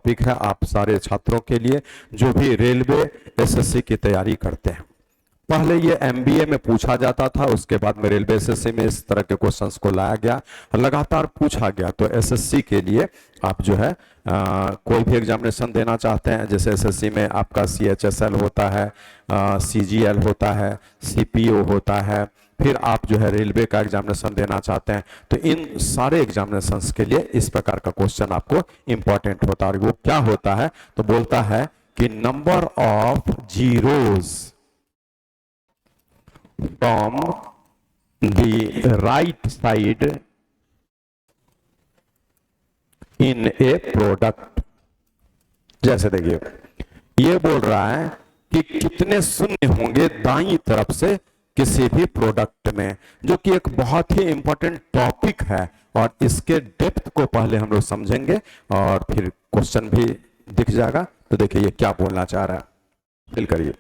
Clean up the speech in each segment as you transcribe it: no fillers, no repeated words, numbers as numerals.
Topic है आप सारे छात्रों के लिए जो भी रेलवे एसएससी की तैयारी करते हैं। पहले ये एमबीए में पूछा जाता था, उसके बाद में रेलवे एसएससी में इस तरह के क्वेश्चंस को लाया गया, लगातार पूछा गया। तो एसएससी के लिए आप जो है कोई भी एग्जामिनेशन देना चाहते हैं, जैसे एसएससी में आपका सीएचएसएल होता है, सीजीएल होता है, सीपीओ होता है, फिर आप जो है रेलवे का एग्जामिनेशन देना चाहते हैं, तो इन सारे एग्जामिनेशंस के लिए इस प्रकार का क्वेश्चन आपको इंपॉर्टेंट होता है। और वो क्या होता है, तो बोलता है कि number of zeros from the right side in a product। जैसे देखिए ये बोल रहा है कि कितने शून्य होंगे दाईं तरफ से किसी भी प्रोडक्ट में, जो कि एक बहुत ही इंपॉर्टेंट टॉपिक है। और इसके डेप्थ को पहले हम लोग समझेंगे और फिर क्वेश्चन भी दिख जाएगा। तो देखिए ये क्या बोलना चाह रहा है, फिल करिए।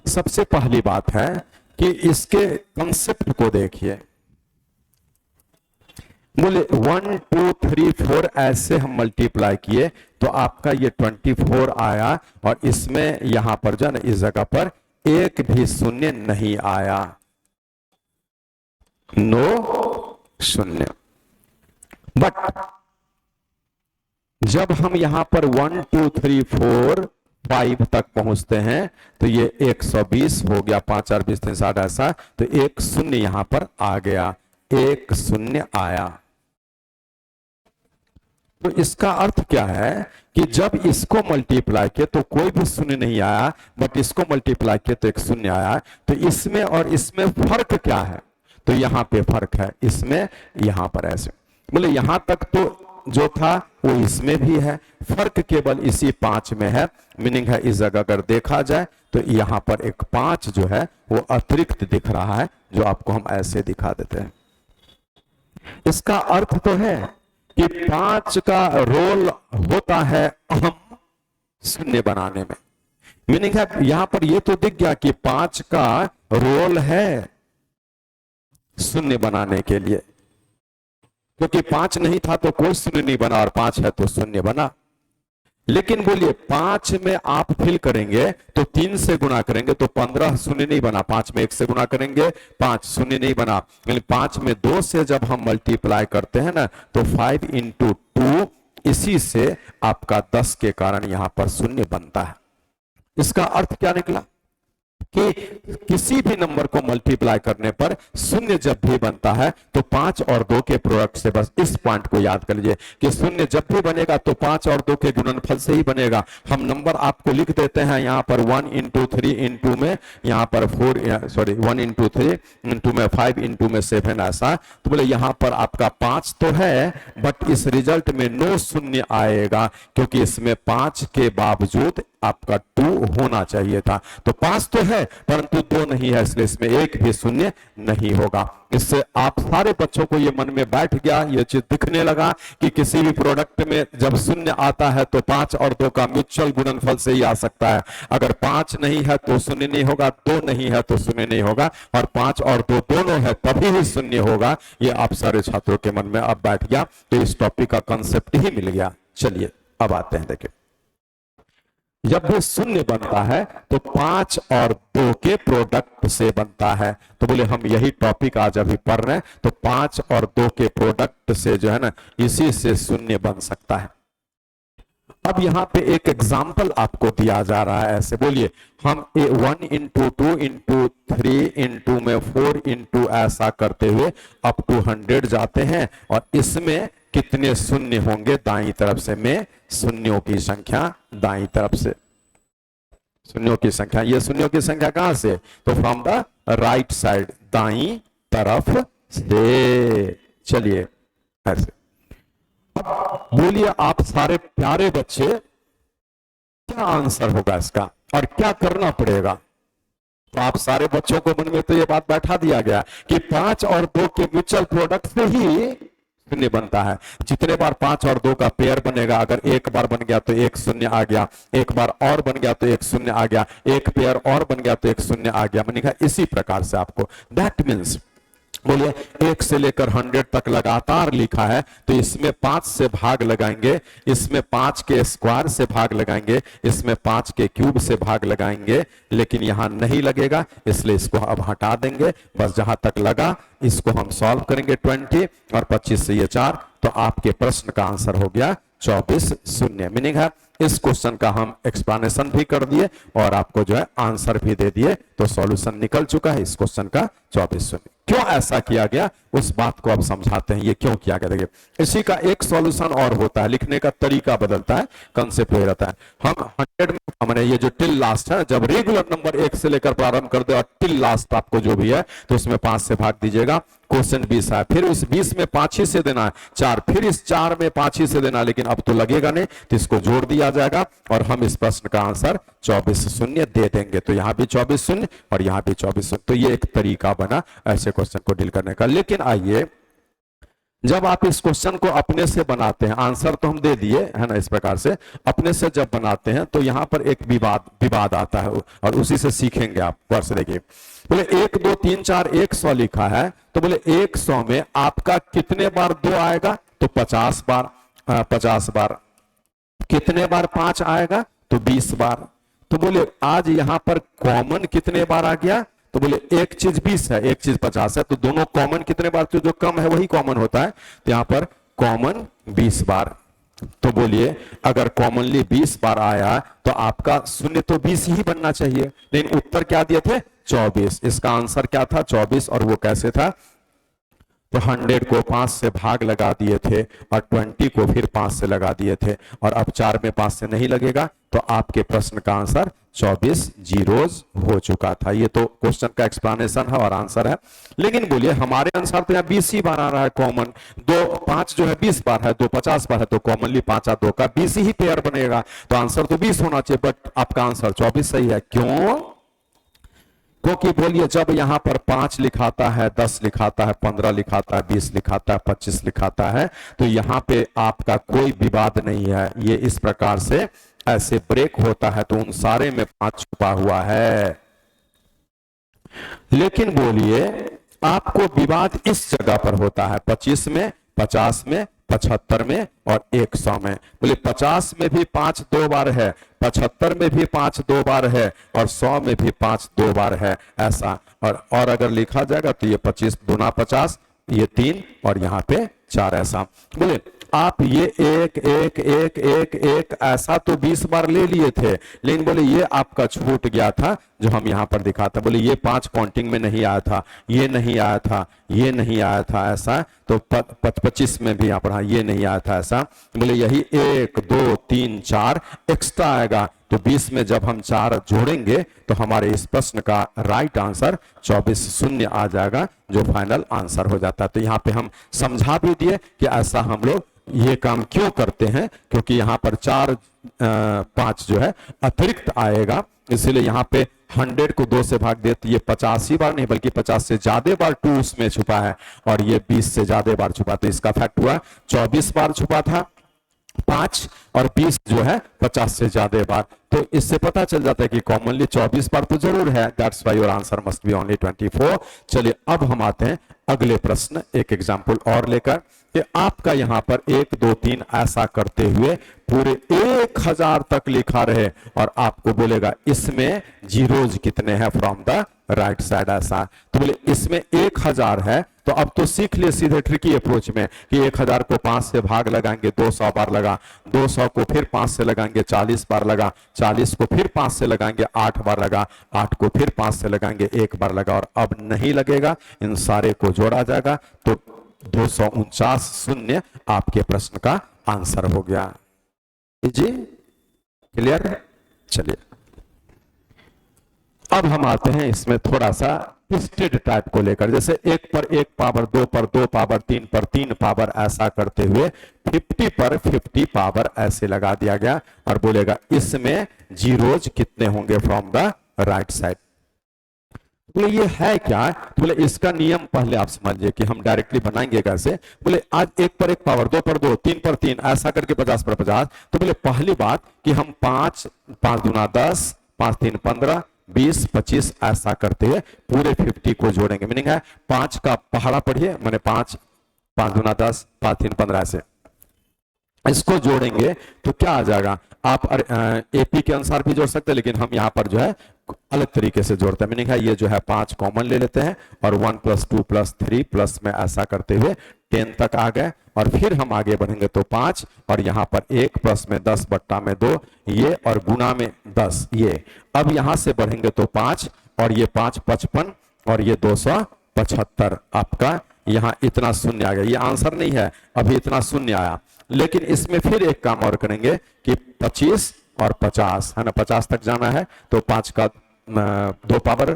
सबसे पहली बात है कि इसके कंसेप्ट को देखिए। बोले 1 2 3 4 ऐसे हम मल्टीप्लाई किए तो आपका ये 24 आया, और इसमें यहां पर जो है ना इस जगह पर एक भी शून्य नहीं आया, नो शून्य। बट जब हम यहां पर 1 2 3 4 5 तक पहुंचते हैं तो ये 120 हो गया, 5 4 20 3 60 ऐसा, तो एक शून्य यहां पर आ गया, एक शून्य आया। तो इसका अर्थ क्या है कि जब इसको मल्टीप्लाई किए तो कोई भी शून्य नहीं आया, बट इसको मल्टीप्लाई किए तो एक शून्य आया। तो इसमें और इसमें फर्क क्या है, तो यहां पे फर्क है, इसमें यहां पर ऐसे। बोले यहां तक तो जो था वो इसमें भी है, फर्क केवल इसी 5 में है। मीनिंग है इस जगह अगर देखा जाए तो यहां पर एक 5 जो है वो अतिरिक्त दिख रहा है, जो आपको हम ऐसे दिखा देते हैं। इसका अर्थ तो है कि 5 का रोल होता है अहम शून्य बनाने में। मीनिंग है यहां पर ये तो दिख गया कि 5 का रोल है शून्य बनाने के लिए, क्योंकि 5 नहीं था तो कोई शून्य नहीं बना, और 5 है तो शून्य बना। लेकिन बोलिए 5 में आप फिल करेंगे तो 3 से गुणा करेंगे तो 15 शून्य नहीं बना, 5 में 1 से गुणा करेंगे 5 शून्य नहीं बना। लेकिन 5 में 2 से जब हम मल्टीप्लाई करते हैं ना तो 5 × 2, इसी से आपका 10 के कारण यहां पर शून्य बनता है। इसका अर्थ क्या निकला कि किसी भी नंबर को मल्टीप्लाई करने पर शून्य जब भी बनता है तो 5 और 2 के प्रोडक्ट से, बस इस पॉइंट को याद कर लीजिए कि शून्य जब भी बनेगा तो 5 और 2 के गुणनफल से ही बनेगा। हम नंबर आपको लिख देते हैं यहां पर 1 × 3 × में, यहां पर 1 × 3 × में 5 × में 7 ऐसा। तो बोले यहां पर आपका 5 तो है, बट इस रिजल्ट में नो शून्य आएगा, क्योंकि इसमें 5 के बावजूद आपका 2 होना चाहिए था। तो 5 तो है परंतु 2 नहीं है, इसलिए इसमें एक भी शून्य नहीं होगा। इससे आप सारे बच्चों को ये मन में बैठ गया, ये चीज दिखने लगा कि किसी भी प्रोडक्ट में जब शून्य आता है तो 5 और 2 का म्यूचुअल गुणनफल से ही आ सकता है। अगर 5 नहीं है तो शून्य नहीं होगा, 2 नहीं है तो शून्य नहीं होगा, और 5 और 2 दोनों है तभी ही शून्य होगा। ये आप सारे छात्रों के मन में अब बैठ गया, तो इस टॉपिक का कंसेप्ट ही मिल गया। चलिए अब आते हैं, देखिए जब भी शून्य बनता है तो 5 और 2 के प्रोडक्ट से बनता है। तो बोले हम यही टॉपिक आज अभी पढ़ रहे हैं, तो 5 और 2 के प्रोडक्ट से जो है ना इसी से शून्य बन सकता है। अब यहां पे एक एग्जाम्पल आपको दिया जा रहा है, ऐसे बोलिए हम 1 × 2 × 3 × में 4 × ऐसा करते हुए अप टू 100 जाते हैं, और इसमें कितने शून्य होंगे दाईं तरफ से, में शून्यों की संख्या दाईं तरफ से, शून्यों की संख्या। ये शून्यों की संख्या कहां से, तो फ्रॉम द राइट साइड, दाईं तरफ से। चलिए ऐसे बोलिए आप सारे प्यारे बच्चे, क्या आंसर होगा इसका और क्या करना पड़ेगा। तो आप सारे बच्चों को मन में तो ये बात बैठा दिया गया कि 5 और 2 के म्यूचुअल प्रोडक्ट से ही शून्य बनता है। जितने बार 5 और 2 का पेयर बनेगा, अगर एक बार बन गया तो एक शून्य आ गया, एक बार और बन गया तो एक शून्य आ गया, एक पेयर और बन गया तो एक शून्य आ गया। मैंने कहा इसी प्रकार से आपको, दैट मीन्स बोलिए 1 से लेकर 100 तक लगातार लिखा है, तो इसमें 5 से भाग लगाएंगे, इसमें 5 के स्क्वायर से भाग लगाएंगे, इसमें 5 के क्यूब से भाग लगाएंगे, लेकिन यहां नहीं लगेगा, इसलिए इसको अब हटा देंगे। बस जहां तक लगा इसको हम सॉल्व करेंगे। 20 और 25 से ये 4, तो आपके प्रश्न का आंसर हो गया 24 शून्य। मीनिंग है इस क्वेश्चन का हम एक्सप्लेनेशन भी कर दिए और आपको जो है आंसर भी दे दिए, तो सॉल्यूशन निकल चुका है इस क्वेश्चन का 24 शून्य। क्यों ऐसा किया गया उस बात को अब समझाते हैं, ये क्यों किया गया। देखिए इसी का एक सॉल्यूशन और होता है, लिखने का तरीका बदलता है, कंसेप्ट हो जाता है। हम 100 में हमने ये जो टिल लास्ट है, जब रेगुलर नंबर 1 से लेकर प्रारंभ कर दे और टिल लास्ट आपको जो भी है तो उसमें 5 से भाग दीजिएगा। क्वेश्चन 20 है, फिर उस 20 में 5 ही से देना है 4, फिर इस 4 में 5 ही से देना, लेकिन अब तो लगेगा नहीं, तो इसको जोड़ दिया जाएगा और हम इस प्रश्न का आंसर 24 शून्य दे देंगे। तो यहाँ भी 24 शून्य और यहाँ भी 24 शून्य। तो ये एक तरीका बना ऐसे क्वेश्चन को डील करने का। लेकिन आइए जब आप इस क्वेश्चन को अपने से बनाते हैं, आंसर तो हम दे दिए है ना, इस प्रकार से अपने से जब बनाते हैं तो यहां पर एक विवाद आता है और उसी से सीखेंगे आप। वर्ष देखिए, बोले 1 2 3 4 100 लिखा है, तो बोले 100 में आपका कितने बार 2 आएगा, तो 50 बार। 50 बार कितने बार 5 आएगा, तो 20 बार। तो बोले आज यहां पर कॉमन कितने बार आ गया, तो बोले एक चीज 20 है, एक चीज 50 है, तो दोनों कॉमन कितने बार, तो जो कम है वही कॉमन होता है, तो यहां पर कॉमन 20 बार। तो बोलिए अगर कॉमनली 20 बार आया तो आपका शून्य तो 20 ही बनना चाहिए, लेकिन उत्तर क्या दिए थे 24। इसका आंसर क्या था 24, और वो कैसे था, तो 100 को 5 से भाग लगा दिए थे और 20 को फिर 5 से लगा दिए थे, और अब 4 में 5 से नहीं लगेगा, तो आपके प्रश्न का आंसर 24 जीरोज हो चुका था। ये तो क्वेश्चन का एक्सप्लेनेशन है और आंसर है। लेकिन बोलिए हमारे अनुसार तो यहाँ 20 ही बार आ रहा है कॉमन, 2 5 जो है 20 बार है, 2 50 बार है, तो कॉमनली 5 2 का 20 ही पेयर बनेगा, तो आंसर तो 20 होना चाहिए, बट आपका आंसर 24 सही है। क्यों, क्योंकि बोलिए जब यहां पर 5 लिखाता है, 10 लिखाता है, 15 लिखाता है, 20 लिखाता है, 25 लिखाता है, तो यहां पे आपका कोई विवाद नहीं है। ये इस प्रकार से ऐसे ब्रेक होता है, तो उन सारे में 5 छुपा हुआ है। लेकिन बोलिए आपको विवाद इस जगह पर होता है, 25 में, 50 में, 75 में और 100 में। बोले 50 में भी 5 2 बार है, 75 में भी 5 2 बार है, और 100 में भी 5 2 बार है, ऐसा। और अगर लिखा जाएगा तो ये 25 दूना 50, ये 3 और यहाँ पे 4, ऐसा। बोले आप ये एक एक एक एक एक ऐसा तो 20 बार ले लिए थे, लेकिन बोले ये आपका छूट गया था जो हम यहाँ पर दिखाते। बोले ये 5 काउंटिंग में नहीं आया था, ये नहीं आया था, ये नहीं आया था, ऐसा। तो 25 में भी यहाँ पर ये नहीं आया था, ऐसा। बोले यही 1 2 3 4 एक्स्ट्रा आएगा, तो 20 में जब हम 4 जोड़ेंगे तो हमारे इस प्रश्न का राइट आंसर 24 शून्य आ जाएगा, जो फाइनल आंसर हो जाता है। तो यहाँ पे हम समझा भी दिए कि ऐसा हम लोग ये काम क्यों करते हैं, क्योंकि यहाँ पर 4 5 जो है अतिरिक्त आएगा, इसलिए यहाँ पे 100 को 2 से भाग दे तो ये 50 ही बार नहीं बल्कि 50 से ज्यादा बार 2 उसमें छुपा है, और ये 20 से ज्यादा बार छुपा, तो इसका फैक्ट हुआ 24 बार छुपा था 5, और 20 जो है 50 से ज्यादा बार। तो इससे पता चल जाता है कि कॉमनली 24 बार तो जरूर है, that's why your answer must be only 24। चलिए अब हम आते हैं अगले प्रश्न, एक एग्जांपल और लेकर, कि आपका यहां पर 1 2 3 ऐसा करते हुए पूरे 1000 तक लिखा रहे, और आपको बोलेगा इसमें जीरोज कितने हैं फ्रॉम द राइट साइड, ऐसा। तो बोले इसमें 1000 है, तो अब तो सीख ले सीधे ट्रिकी अप्रोच में कि 1000 को 5 से भाग लगाएंगे 200 बार लगा, 200 को फिर 5 से लगाएंगे 40 बार लगा, 40 को फिर 5 से लगाएंगे 8 बार लगा, 8 को फिर 5 से लगाएंगे 1 बार लगा, और अब नहीं लगेगा, इन सारे को जोड़ा जाएगा, तो 249 शून्य आपके प्रश्न का आंसर हो गया। जी क्लियर। चलिए अब हम आते हैं इसमें थोड़ा सा ट्विस्टेड टाइप को लेकर, जैसे 1 पर 1 पावर, 2 पर 2 पावर, 3 पर 3 पावर, ऐसा करते हुए 50 पर 50 पावर ऐसे लगा दिया गया, और बोलेगा इसमें जीरोज कितने होंगे फ्रॉम द राइट साइड। बोले ये है क्या, तो बोले इसका नियम पहले आप समझिए कि हम डायरेक्टली बनाएंगे कैसे। बोले आज 1 पर 1 पावर, 2 पर 2, 3 पर 3, ऐसा करके 50 पर 50। तो बोले पहली बात कि हम 5 5 दूना 10, 5 3 15, 20, 25 ऐसा करते हुए पूरे 50 को जोड़ेंगे। मीनिंग है 5 का पहाड़ा पढ़िए, मैंने 5, 5 दूना 10, 5 3 15 ऐसे इसको जोड़ेंगे तो क्या आ जाएगा। आप एपी के अनुसार भी जोड़ सकते हैं, लेकिन हम यहाँ पर जो है अलग तरीके से जोड़ते हैं। मीनिंग है ये जो है 5 कॉमन ले लेते हैं और 1 + 2 + 3 प्लस में ऐसा करते हुए 10 तक आ गए। और फिर हम आगे बढ़ेंगे तो 5 और यहाँ पर 1 प्लस में 10 बट्टा में 2 ये और गुना में 10 ये। अब यहाँ से बढ़ेंगे तो 5 और ये 5 55 और ये 275 आपका यहाँ इतना शून्य आ गया। ये आंसर नहीं है, अभी इतना शून्य आया। लेकिन इसमें फिर एक काम और करेंगे कि 25 और 50 है ना, 50 तक जाना है तो 5 का 2 पावर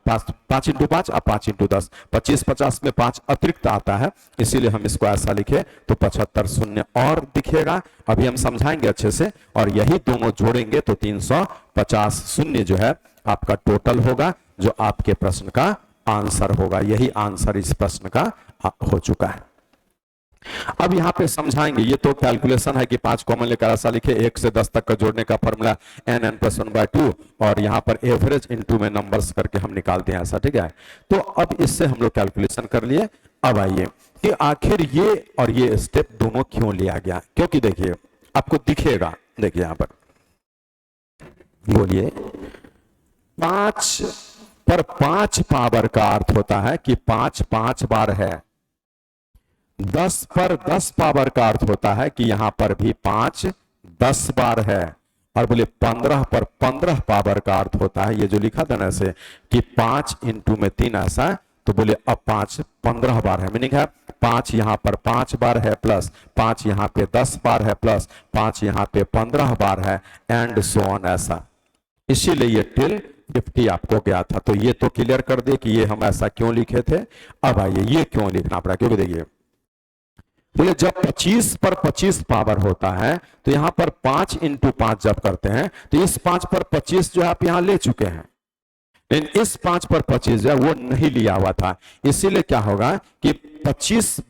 5 × 5 और 5 × 10 25 50 में 5 अतिरिक्त आता है, इसीलिए हम इसको ऐसा लिखे तो 75 शून्य और दिखेगा। अभी हम समझाएंगे अच्छे से और यही दोनों जोड़ेंगे तो 350 शून्य जो है आपका टोटल होगा, जो आपके प्रश्न का आंसर होगा। यही आंसर इस प्रश्न का हो चुका है। अब यहाँ पे समझाएंगे, ये तो कैलकुलेशन है कि 5 कॉमन लेकर ऐसा लिखे 1 से 10 तक का जोड़ने का फॉर्मूला n + 1/2 और यहाँ पर एवरेज इनटू में नंबर्स करके हम निकालते हैं ऐसा, ठीक है। तो अब इससे हम लोग कैलकुलेशन कर लिए। अब आइए कि आखिर ये और ये स्टेप दोनों क्यों लिया गया, क्योंकि देखिए आपको दिखेगा, देखिए यहाँ पर बोलिए 5 पर 5 पावर का अर्थ होता है कि 5 5 बार है। 10 पर 10 पावर का अर्थ होता है कि यहां पर भी 5 10 बार है। और बोले 15 पर 15 पावर का अर्थ होता है, ये जो लिखा था ना ऐसे कि 5 × 3 ऐसा, तो बोले अब 5 15 बार है। मीनिंग है 5 यहां पर 5 बार है प्लस 5 यहां पे 10 बार है प्लस 5 यहां पे 15 बार है एंड सो ऑन ऐसा। इसीलिए ये टिल 50 आपको गया था। तो ये तो क्लियर कर दे कि ये हम ऐसा क्यों लिखे थे। अब आइए ये क्यों लिखना पड़ा, क्योंकि देखिए बोले जब 25 पर 25 पावर होता है तो यहां पर 5 × 5 जब करते हैं तो इस 5 पर 25 जो है आप यहां ले चुके हैं, लेकिन इस 5 पर 25 जो है वो नहीं लिया हुआ था। इसीलिए क्या होगा कि 25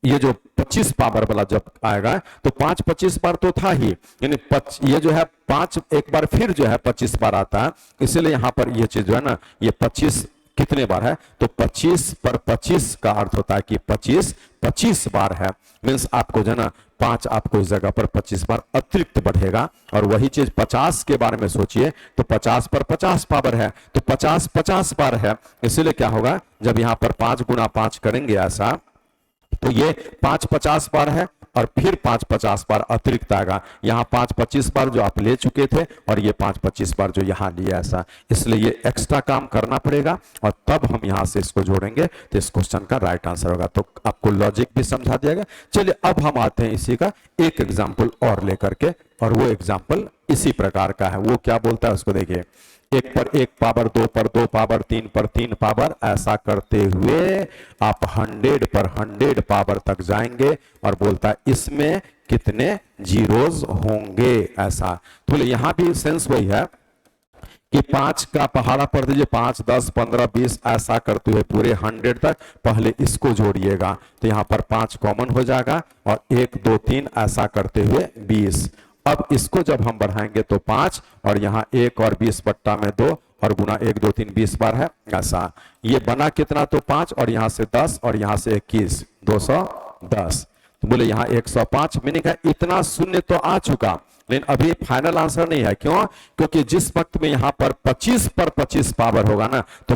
ये जो 25 पावर वाला जब आएगा तो 5 25 बार तो था ही, यानी ये जो है 5 एक बार फिर जो है 25 बार आता है। इसीलिए यहां पर ये चीज जो है ना ये 25 कितने बार है, तो 25 पर 25 का अर्थ होता है कि 25 25 बार है। मीन्स आपको जो है ना 5 आपको इस जगह पर 25 बार अतिरिक्त बढ़ेगा। और वही चीज 50 के बारे में सोचिए तो 50 पर 50 पावर है तो 50 50 बार है। इसीलिए क्या होगा जब यहां पर 5 × 5 करेंगे ऐसा तो ये 5 50 बार है और फिर 5 50 बार अतिरिक्त आएगा। यहाँ 5 25 बार जो आप ले चुके थे और ये 5 25 बार जो यहाँ लिया ऐसा, इसलिए ये एक्स्ट्रा काम करना पड़ेगा और तब हम यहाँ से इसको जोड़ेंगे तो इस क्वेश्चन का राइट आंसर होगा। तो आपको लॉजिक भी समझा दिया गया। चलिए अब हम आते हैं इसी का एक एग्जाम्पल और लेकर के, और वो एग्जाम्पल इसी प्रकार का है। वो क्या बोलता है उसको देखिए, 1 पर 1 पावर, 2 पर 2 पावर, 3 पर 3 पावर, ऐसा करते हुए आप 100 पर 100 पावर तक जाएंगे और बोलता है इसमें कितने जीरोज होंगे ऐसा। तो बोले यहां भी सेंस वही है कि 5 का पहाड़ा पढ़ दीजिए, 5 10 15 20 ऐसा करते हुए पूरे 100 तक पहले इसको जोड़िएगा तो यहां पर 5 कॉमन हो जाएगा और 1 2 3 ऐसा करते हुए 20। अब इसको जब हम बढ़ाएंगे तो 5 और यहाँ 1 और 20 बट्टा में 2 और गुना 1 2 3 20 बार है ऐसा। ये बना कितना तो 5 और यहाँ से 10 और यहाँ से 21 210। तो बोले यहाँ 105। मीनिंग है इतना शून्य तो आ चुका, लेकिन अभी फाइनल आंसर नहीं है। क्यों? क्योंकि जिस वक्त में यहाँ पर 25 पर 25 पावर होगा ना तो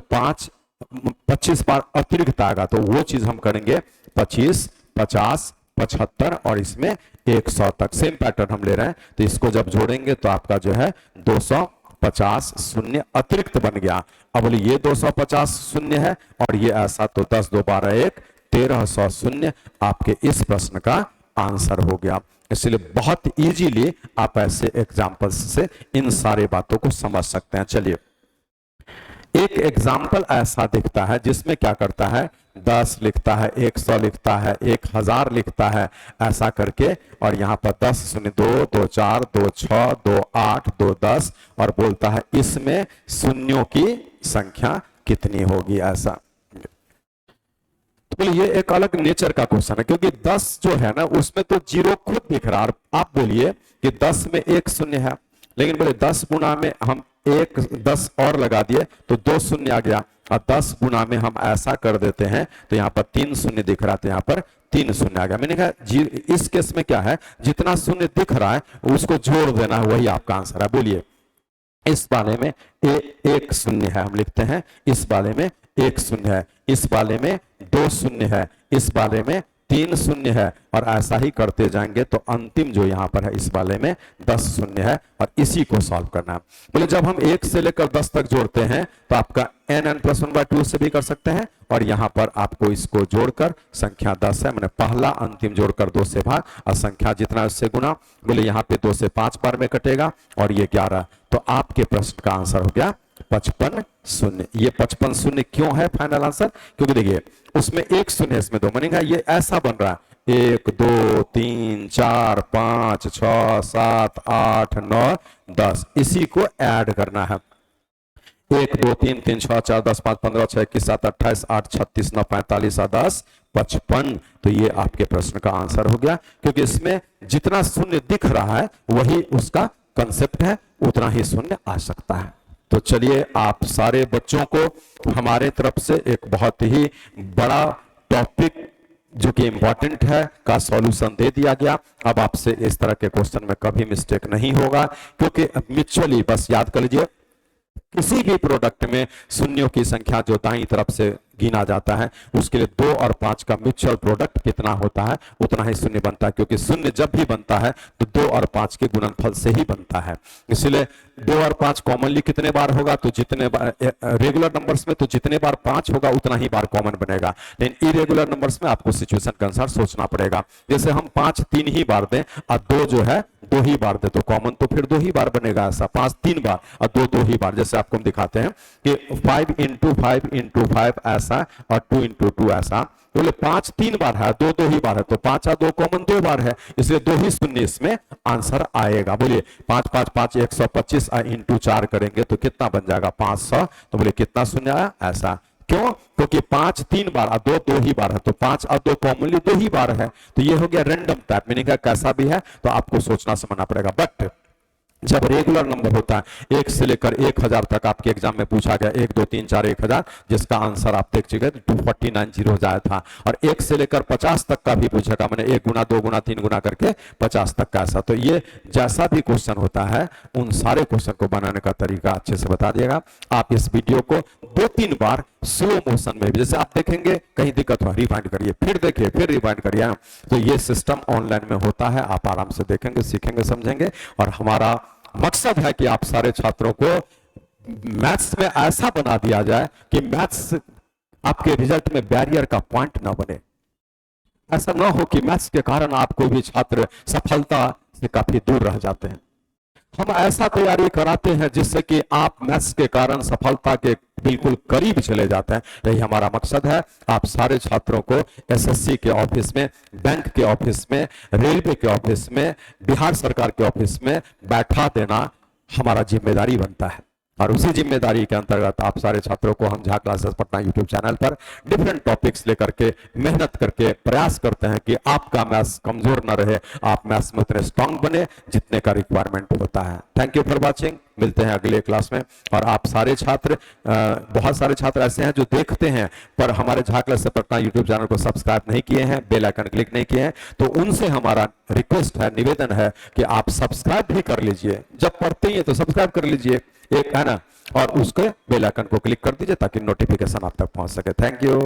25 बार अतिरिक्त आएगा। तो वो चीज हम करेंगे 25 50 75 और इसमें 100 तक सेम पैटर्न हम ले रहे हैं। तो इसको जब जोड़ेंगे तो आपका जो है 250 शून्य अतिरिक्त बन गया। अब बोले ये 250 शून्य है और ये ऐसा, तो 10 2 12 1 1300 शून्य आपके इस प्रश्न का आंसर हो गया। इसलिए बहुत इजीली आप ऐसे एग्जाम्पल्स से इन सारी बातों को समझ सकते हैं। चलिए एक एग्जाम्पल ऐसा दिखता है जिसमें क्या करता है 10 लिखता है, 100 लिखता है, 1000 लिखता है ऐसा करके, और यहाँ पर 10 शून्य 2 2 4 2 6 2 8 2 10 और बोलता है इसमें शून्यों की संख्या कितनी होगी ऐसा। तो ये एक अलग नेचर का क्वेश्चन है क्योंकि 10 जो है ना उसमें तो जीरो खुद दिख रहा है। आप बोलिए कि 10 में 1 शून्य है, लेकिन बोले 10 गुना में हम एक 10 और लगा दिए तो 2 शून्य आ गया, और 10 गुना में हम ऐसा कर देते हैं तो यहाँ पर 3 शून्य दिख रहा था, यहाँ पर 3 शून्य आ गया। मैंने कहा इस केस में क्या है, जितना शून्य दिख रहा है उसको जोड़ देना है, वही आपका आंसर है। बोलिए, इस वाले में एक शून्य है, हम लिखते हैं इस वाले में 1 शून्य है, इस वाले में 2 शून्य है, इस वाले में 3 शून्य है, और ऐसा ही करते जाएंगे तो अंतिम जो यहां पर है इस वाले में 10 शून्य है, और इसी को सॉल्व करना है। बोले जब हम 1 से लेकर 10 तक जोड़ते हैं तो आपका n+1/2 से भी कर सकते हैं, और यहां पर आपको इसको जोड़कर संख्या 10 है, मैंने पहला अंतिम जोड़कर 2 से भाग और संख्या जितना उससे गुना। बोले यहाँ पे 2 से 5 बार में कटेगा और ये 11, तो आपके प्रश्न का आंसर हो गया 55 शून्य। ये 55 शून्य क्यों है फाइनल आंसर, क्योंकि देखिए उसमें 1 शून्य, इसमें 2, मानेगा ये ऐसा बन रहा है 1 2 3 4 5 6 7 8 9 10, इसी को ऐड करना है। 1 2 3 3 6 4 10 5 15 6 21 7 28 8 36 9 45 10 55, तो ये आपके प्रश्न का आंसर हो गया, क्योंकि इसमें जितना शून्य दिख रहा है वही उसका कंसेप्ट है, उतना ही शून्य आ सकता है। तो चलिए, आप सारे बच्चों को हमारे तरफ से एक बहुत ही बड़ा टॉपिक जो कि इंपॉर्टेंट है का सॉल्यूशन दे दिया गया। अब आपसे इस तरह के क्वेश्चन में कभी मिस्टेक नहीं होगा, क्योंकि म्यूचुअली बस याद कर लीजिए, किसी भी प्रोडक्ट में शून्यों की संख्या जो दाईं तरफ से गिना जाता है उसके लिए 2 और 5 का म्यूचुअल प्रोडक्ट कितना होता है उतना ही शून्य बनता है, क्योंकि शून्य जब भी बनता है तो 2 और 5 के गुणनफल से ही बनता है। इसलिए 2 और 5 कॉमनली कितने बार होगा, तो जितने बार रेगुलर नंबर्स में तो जितने बार 5 होगा उतना ही बार कॉमन बनेगा, लेकिन इरेगुलर नंबर्स में आपको सिचुएशन के अनुसार सोचना पड़ेगा। जैसे हम 5 3 ही बार दें और 2 जो है 2 ही बार दे तो कॉमन तो फिर 2 ही बार बनेगा, ऐसा 5 3 बार और 2 2 ही बार। जैसे आपको हम दिखाते हैं कि 5 × 5 × 5 ऐसा और 2 × 2 ऐसा, बोले 5 3 बार है, 2 2 ही बार है, तो 5 और 2 कॉमन 2 बार है, इसलिए 2 ही शून्य इसमें आंसर आएगा। बोलिए 5 5 5 125 × 4 करेंगे तो कितना बन जाएगा 500, तो बोले कितना शून्य आया, ऐसा क्यों, क्योंकि 5 3 बार और 2 2 ही बार है, तो 5 और 2 कॉमनली 2 ही बार है, तो ये हो गया रैंडम टाइप, मीनिंग कैसा भी है तो आपको सोचना समझना पड़ेगा। बट जब रेगुलर नंबर होता है 1 से लेकर 1000 तक आपके एग्जाम में पूछा गया 1 2 3 4 1000, जिसका आंसर आप देख चुके 249 जाया था, और 1 से लेकर 50 तक का भी पूछेगा, मैंने 1 गुना 2 गुना 3 गुना करके 50 तक का ऐसा। तो ये जैसा भी क्वेश्चन होता है उन सारे क्वेश्चन को बनाने का तरीका अच्छे से बता दिएगा। आप इस वीडियो को 2-3 बार स्लो मोशन में भी, जैसे आप देखेंगे कहीं दिक्कत हो रिवाइंड करिए, फिर देखिए, फिर रिवाइंड करिए, तो ये सिस्टम ऑनलाइन में होता है, आप आराम से देखेंगे, सीखेंगे, समझेंगे। और हमारा मकसद है कि आप सारे छात्रों को मैथ्स में ऐसा बना दिया जाए कि मैथ्स आपके रिजल्ट में बैरियर का पॉइंट ना बने। ऐसा ना हो कि मैथ्स के कारण आप कोई भी छात्र सफलता से काफी दूर रह जाते हैं। हम ऐसा तैयारी कराते हैं जिससे कि आप मैथ्स के कारण सफलता के बिल्कुल करीब चले जाते हैं, यही हमारा मकसद है। आप सारे छात्रों को एसएससी के ऑफिस में, बैंक के ऑफिस में, रेलवे के ऑफिस में, बिहार सरकार के ऑफिस में बैठा देना हमारा जिम्मेदारी बनता है, और उसी जिम्मेदारी के अंतर्गत आप सारे छात्रों को हम Jha classes Patna YouTube channel पर डिफरेंट टॉपिक्स लेकर के मेहनत करके प्रयास करते हैं कि आपका मैथ्स कमजोर न रहे, आप मैथ्स में उतने स्ट्रांग बने जितने का रिक्वायरमेंट होता है। थैंक यू फॉर वॉचिंग, मिलते हैं अगले क्लास में। और आप सारे छात्र, बहुत सारे छात्र ऐसे हैं जो देखते हैं पर हमारे Jha classes Patna YouTube channel को सब्सक्राइब नहीं किए हैं, बेल आइकन क्लिक नहीं किए हैं, तो उनसे हमारा रिक्वेस्ट है, निवेदन है कि आप सब्सक्राइब भी कर लीजिए, जब पढ़ते हैं तो सब्सक्राइब कर लीजिए, एक है ना, और उसके बेल आइकन को क्लिक कर दीजिए ताकि नोटिफिकेशन आप तक पहुंच सके। Thank you.